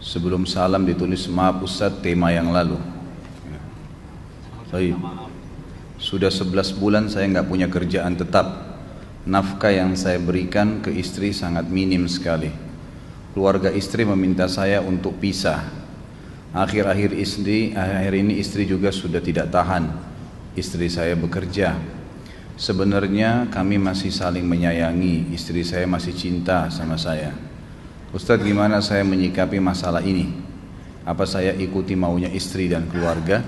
Sebelum salam ditulis, maaf Ustadz, tema yang lalu. Baik. Sudah 11 bulan saya nggak punya kerjaan tetap. Nafkah yang saya berikan ke istri sangat minim sekali. Keluarga istri meminta saya untuk pisah. Akhir-akhir ini istri juga sudah tidak tahan. Istri saya bekerja. Sebenarnya kami masih saling menyayangi. Istri saya masih cinta sama saya. Ustadz, gimana saya menyikapi masalah ini? Apa saya ikuti maunya istri dan keluarga?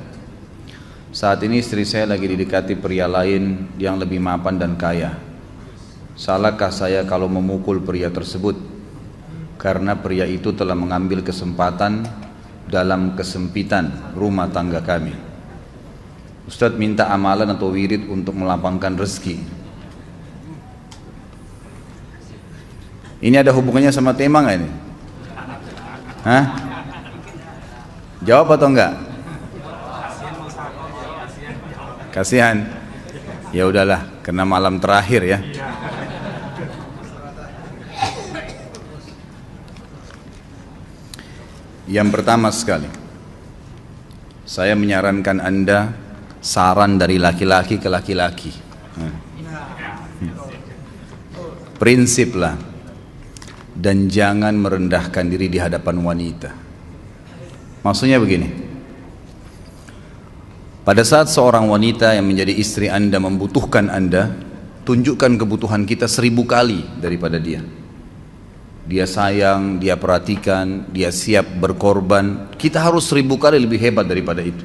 Saat ini istri saya lagi didekati pria lain yang lebih mapan dan kaya. Salahkah saya kalau memukul pria tersebut? Karena pria itu telah mengambil kesempatan dalam kesempitan rumah tangga kami. Ustadz minta amalan atau wirid untuk melapangkan rezeki. Ini ada hubungannya sama tema nggak ini? Hah? Jawab atau enggak? Kasihan. Ya udahlah, karena malam terakhir ya. Yang pertama sekali, saya menyarankan Anda saran dari laki-laki ke laki-laki. Prinsiplah. Dan jangan merendahkan diri di hadapan wanita. Maksudnya begini, pada saat seorang wanita yang menjadi istri Anda membutuhkan Anda, tunjukkan kebutuhan kita 1000 kali daripada dia. Dia sayang, dia perhatikan, dia siap berkorban. Kita harus 1000 kali lebih hebat daripada itu.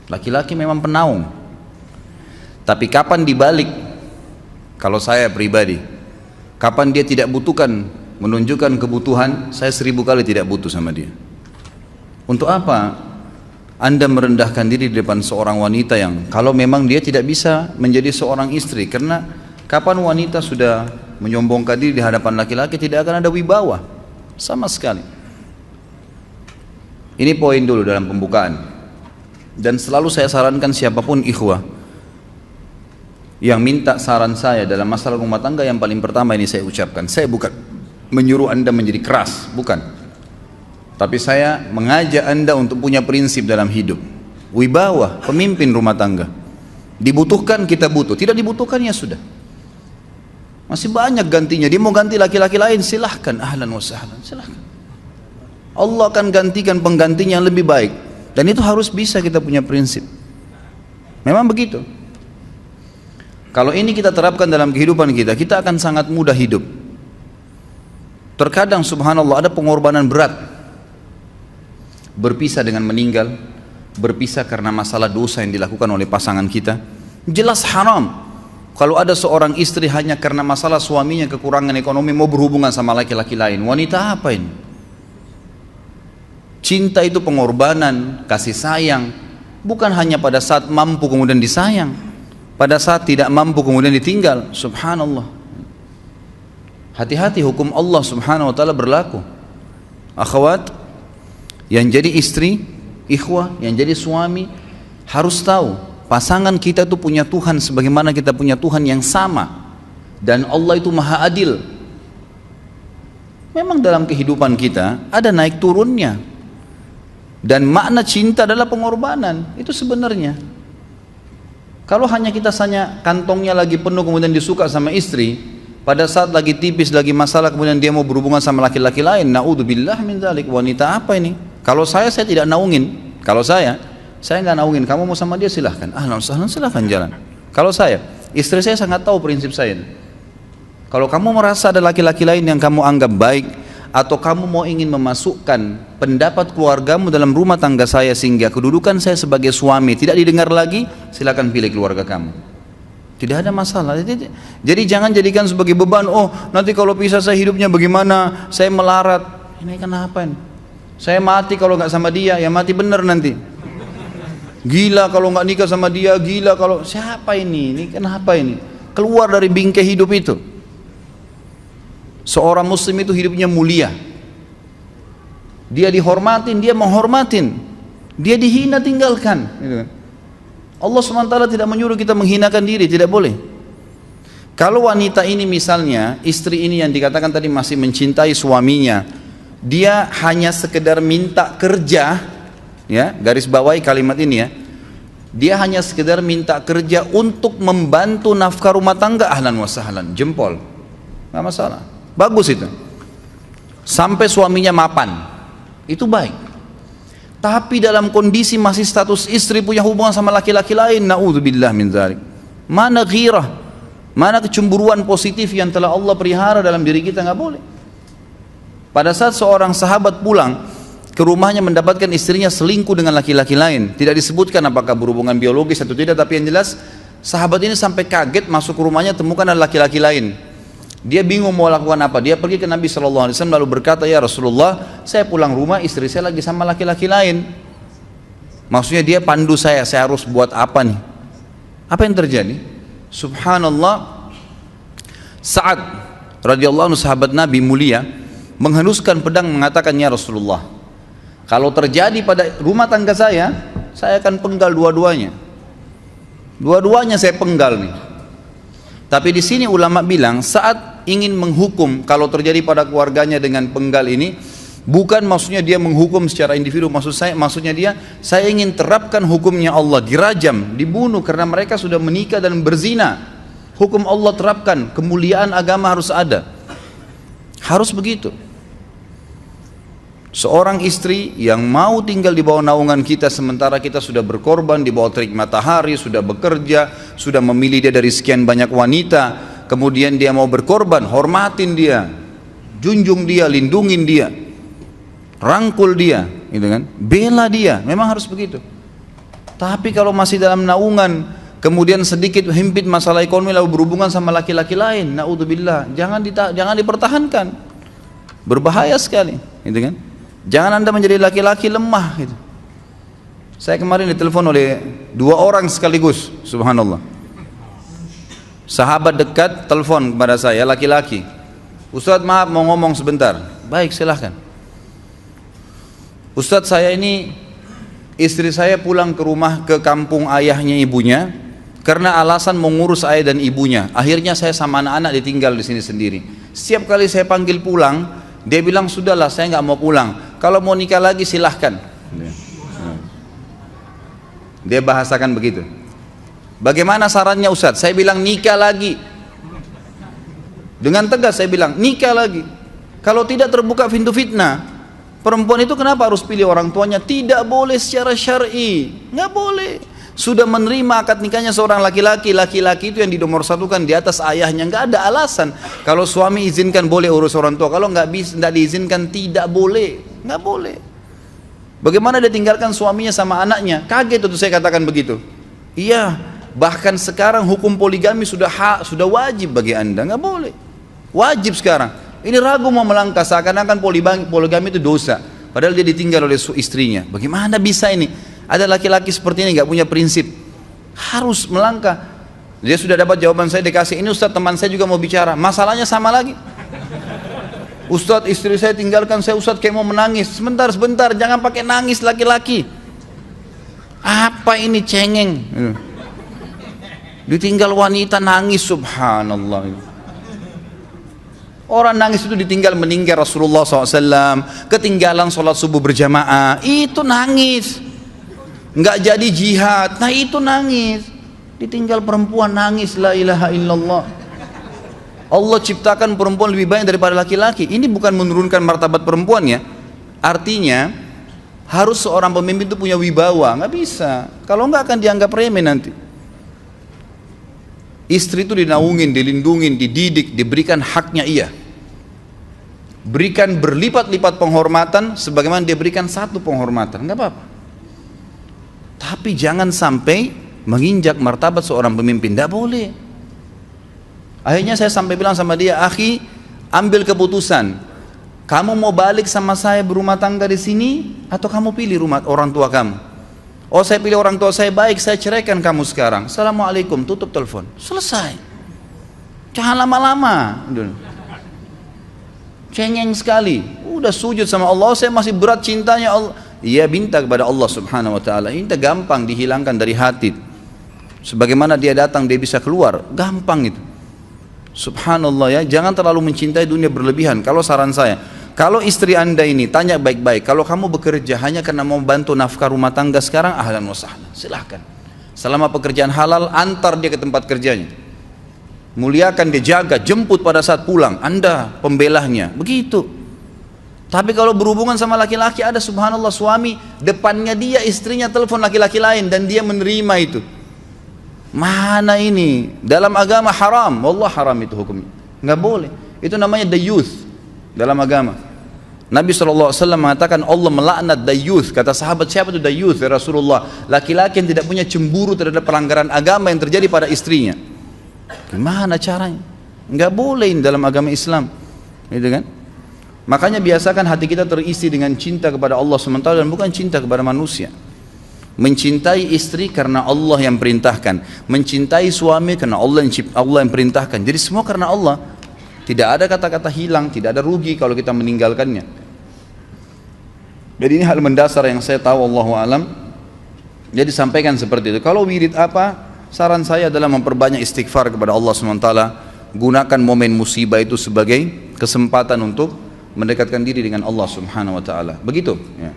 Laki-laki memang penaung. Tapi kapan dibalik? Kalau saya pribadi, kapan dia tidak butuhkan, menunjukkan kebutuhan, saya 1000 kali tidak butuh sama dia. Untuk apa Anda merendahkan diri di depan seorang wanita yang kalau memang dia tidak bisa menjadi seorang istri? Karena kapan wanita sudah menyombongkan diri di hadapan laki-laki, tidak akan ada wibawa sama sekali. Ini poin dulu dalam pembukaan. Dan selalu saya sarankan siapapun ikhwah yang minta saran saya dalam masalah rumah tangga, yang paling pertama ini saya ucapkan, saya bukan menyuruh Anda menjadi keras, bukan. Tapi saya mengajak Anda untuk punya prinsip dalam hidup. Wibawa, pemimpin rumah tangga. Dibutuhkan kita butuh, tidak dibutuhkan ya sudah. Masih banyak gantinya. Dia mau ganti laki-laki lain, silahkan, ahlan wa sahlan, silahkan. Allah akan gantikan penggantinya yang lebih baik. Dan itu harus bisa kita punya prinsip. Memang begitu. Kalau ini kita terapkan dalam kehidupan kita, kita akan sangat mudah hidup. Terkadang subhanallah ada pengorbanan berat. Berpisah dengan meninggal, berpisah karena masalah dosa yang dilakukan oleh pasangan kita. Jelas haram. Kalau ada seorang istri hanya karena masalah suaminya kekurangan ekonomi mau berhubungan sama laki-laki lain, wanita apa ini? Cinta itu pengorbanan, kasih sayang. Bukan hanya pada saat mampu kemudian disayang, pada saat tidak mampu kemudian ditinggal. Subhanallah. Hati-hati, hukum Allah subhanahu wa ta'ala berlaku. Akhwat, yang jadi istri, ikhwah, yang jadi suami, harus tahu pasangan kita itu punya Tuhan sebagaimana kita punya Tuhan yang sama. Dan Allah itu maha adil. Memang dalam kehidupan kita ada naik turunnya. Dan makna cinta adalah pengorbanan. Itu sebenarnya. Kalau hanya kita kantongnya lagi penuh kemudian disuka sama istri, pada saat lagi tipis, lagi masalah, kemudian dia mau berhubungan sama laki-laki lain, na'udzubillah min dzalik. Wanita apa ini? Kalau saya tidak naungin. Kalau saya nggak naungin. Kamu mau sama dia silahkan. Ahlan sahlan, silahkan jalan. Kalau saya, istri saya sangat tahu prinsip saya. Kalau kamu merasa ada laki-laki lain yang kamu anggap baik, atau kamu mau ingin memasukkan pendapat keluargamu dalam rumah tangga saya sehingga kedudukan saya sebagai suami tidak didengar lagi, silakan pilih keluarga kamu. Tidak ada masalah. Jadi jangan jadikan sebagai beban. Oh, nanti kalau pisah saya hidupnya bagaimana? Saya melarat. Ini kenapa ini? Saya mati kalau nggak sama dia, ya mati bener nanti. Gila kalau nggak nikah sama dia, gila kalau siapa ini? Ini kenapa ini? Keluar dari bingkai hidup itu. Seorang muslim itu hidupnya mulia. Dia dihormatin, dia menghormatin. Dia dihina, tinggalkan. Gitu kan. Allah SWT tidak menyuruh kita menghinakan diri, tidak boleh. Kalau wanita ini misalnya, istri ini yang dikatakan tadi masih mencintai suaminya, dia hanya sekedar minta kerja, ya, garis bawahi kalimat ini ya. Dia hanya sekedar minta kerja untuk membantu nafkah rumah tangga, ahlan wa sahlan, jempol. Nggak masalah. Bagus itu. Sampai suaminya mapan. Itu baik. Tapi dalam kondisi masih status istri punya hubungan sama laki-laki lain, naudzubillah min dzalik. Mana ghirah? Mana kecemburuan positif yang telah Allah pelihara dalam diri kita? Nggak boleh. Pada saat seorang sahabat pulang ke rumahnya mendapatkan istrinya selingkuh dengan laki-laki lain, tidak disebutkan apakah berhubungan biologis atau tidak, tapi yang jelas sahabat ini sampai kaget, masuk ke rumahnya temukan ada laki-laki lain. Dia bingung mau lakukan apa. Dia pergi ke Nabi SAW lalu berkata, ya Rasulullah, saya pulang rumah istri saya lagi sama laki-laki lain. Maksudnya dia pandu saya harus buat apa nih? Apa yang terjadi? Subhanallah, Sa'ad radhiyallahu anhu sahabat Nabi mulia menghenuskan pedang mengatakan, ya Rasulullah, kalau terjadi pada rumah tangga saya akan penggal dua-duanya. Dua-duanya saya penggal nih. Tapi di sini ulama bilang saat ingin menghukum kalau terjadi pada keluarganya dengan penggal ini, bukan maksudnya dia menghukum secara individu, maksudnya dia, saya ingin terapkan hukumnya Allah, dirajam, dibunuh karena mereka sudah menikah dan berzina. Hukum Allah terapkan, kemuliaan agama harus ada. Harus begitu. Seorang istri yang mau tinggal di bawah naungan kita sementara kita sudah berkorban di bawah terik matahari, sudah bekerja, sudah memilih dia dari sekian banyak wanita, kemudian dia mau berkorban, hormatin dia, junjung dia, lindungin dia, rangkul dia, gitu kan? Bela dia, memang harus begitu. Tapi kalau masih dalam naungan, kemudian sedikit himpit masalah ekonomi lalu berhubungan sama laki-laki lain, naudzubillah, jangan dipertahankan. Berbahaya sekali, gitu kan? Jangan Anda menjadi laki-laki lemah gitu. Saya kemarin ditelepon oleh dua orang sekaligus, subhanallah. Sahabat dekat telepon kepada saya, laki-laki. Ustadz maaf mau ngomong sebentar. Baik silahkan. Ustadz saya ini, istri saya pulang ke rumah ke kampung ayahnya ibunya karena alasan mengurus ayah dan ibunya. Akhirnya saya sama anak-anak ditinggal di sini sendiri. Setiap kali saya panggil pulang, dia bilang sudahlah saya nggak mau pulang. Kalau mau nikah lagi silahkan. Dia bahasakan begitu. Bagaimana sarannya Ustadz? Saya bilang nikah lagi. Dengan tegas saya bilang nikah lagi. Kalau tidak terbuka pintu fitnah. Perempuan itu kenapa harus pilih orang tuanya? Tidak boleh secara syar'i. Nggak boleh. Sudah menerima akad nikahnya seorang laki-laki, laki-laki itu yang dinomorsatukan di atas ayahnya, nggak ada alasan. Kalau suami izinkan boleh urus orang tua, kalau nggak diizinkan tidak boleh, nggak boleh. Bagaimana dia tinggalkan suaminya sama anaknya? Kaget itu saya katakan begitu. Iya, bahkan sekarang hukum poligami sudah wajib bagi Anda, nggak boleh. Wajib sekarang. Ini ragu mau melangkah seakan-akan poligami itu dosa, padahal dia ditinggal oleh istrinya. Bagaimana bisa ini? Ada laki-laki seperti ini nggak punya prinsip, harus melangkah. Dia sudah dapat jawaban saya dikasih, ini Ustadz teman saya juga mau bicara, masalahnya sama lagi. Ustadz istri saya tinggalkan saya, Ustadz kayak mau menangis. Sebentar, jangan pakai nangis laki-laki. Apa ini cengeng? Ditinggal wanita nangis, subhanallah. Orang nangis itu ditinggal meninggal Rasulullah SAW, ketinggalan sholat subuh berjamaah, itu nangis. Nggak jadi jihad, nah itu nangis. Ditinggal perempuan nangis, la ilaha illallah. Allah ciptakan perempuan lebih banyak daripada laki-laki. Ini bukan menurunkan martabat perempuan ya. Artinya harus seorang pemimpin itu punya wibawa. Nggak bisa, kalau nggak akan dianggap remeh nanti. Istri itu dinaungin, dilindungin, dididik, diberikan haknya ia. Berikan berlipat-lipat penghormatan sebagaimana dia berikan satu penghormatan, nggak apa-apa. Tapi jangan sampai menginjak martabat seorang pemimpin, tidak boleh. Akhirnya saya sampai bilang sama dia, akhi, ambil keputusan. Kamu mau balik sama saya berumah tangga di sini, atau kamu pilih rumah orang tua kamu? Oh saya pilih orang tua saya, baik saya ceraikan kamu sekarang. Assalamualaikum, tutup telepon, selesai. Jangan lama-lama. Cengeng sekali, udah sujud sama Allah, saya masih berat cintanya Allah. Ia minta kepada Allah subhanahu wa ta'ala, minta gampang dihilangkan dari hati. Sebagaimana dia datang dia bisa keluar, gampang itu. Subhanallah ya, jangan terlalu mencintai dunia berlebihan. Kalau saran saya, Kalau istri anda ini tanya baik-baik, kalau kamu bekerja hanya karena mau bantu nafkah rumah tangga sekarang, ahlan wa sahlan, silahkan. Selama pekerjaan halal, antar dia ke tempat kerjanya. Muliakan dia, jaga, jemput pada saat pulang, anda pembelahnya, begitu. Tapi kalau berhubungan sama laki-laki, ada subhanallah suami, depannya dia istrinya telepon laki-laki lain dan dia menerima itu. Mana ini? Dalam agama haram, wallah haram itu hukumnya. Nggak boleh. Itu namanya dayuth dalam agama. Nabi SAW mengatakan Allah melaknat dayuth. Kata sahabat, siapa itu dayuth ya Rasulullah? Laki-laki yang tidak punya cemburu terhadap pelanggaran agama yang terjadi pada istrinya. Gimana caranya? Nggak boleh dalam agama Islam, gitu kan? Makanya biasakan hati kita terisi dengan cinta kepada Allah SWT dan bukan cinta kepada manusia. Mencintai istri karena Allah yang perintahkan, mencintai suami karena Allah yang perintahkan. Jadi semua karena Allah. Tidak ada kata-kata hilang, tidak ada rugi kalau kita meninggalkannya. Jadi ini hal mendasar yang saya tahu, Allahu alam. Jadi sampaikan seperti itu. Kalau wirid apa? Saran saya adalah memperbanyak istighfar kepada Allah SWT. Gunakan momen musibah itu sebagai kesempatan untuk mendekatkan diri dengan Allah Subhanahu wa taala. Begitu ya.